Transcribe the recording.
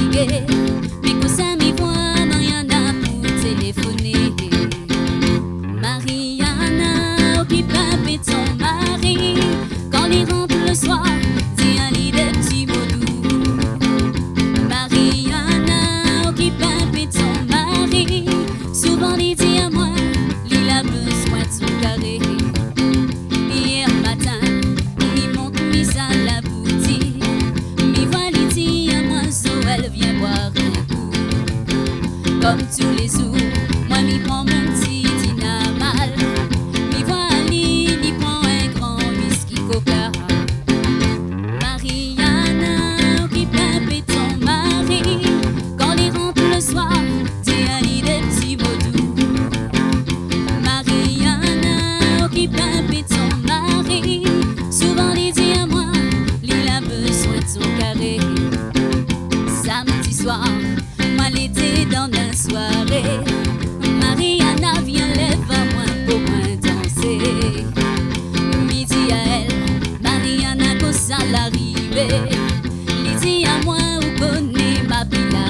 fatiguée. Mais quand ça m'y voit, Mariana pour téléphoner. Mariana occupe un peu son mari. Quand il rentre le soir, dit un lit de petits mots doux. Mariana occupe un peu son mari. Souvent il dit à moi, il a besoin de son carré. Hier matin, il monte mis à la boutique. Mi voit il dit à moi, so elle vient boire un coup. Comme tous les jours, moi m'y prends mon petit dinamal. Mi voit il prend un grand whisky coca. Mariana occupe un peu son mari. Quand il rentre le soir, dit un lit de petits mots doux. Mariana occupe un peu son mari. Souvent il dit à moi, il a besoin de son carré. Samedi soir, moi l'été dans la soirée. Mariana vient lève à moi pour moi danser. Midi à elle, Mariana quand ça l'arrivée. Il dit à moi, où connaît ma pila.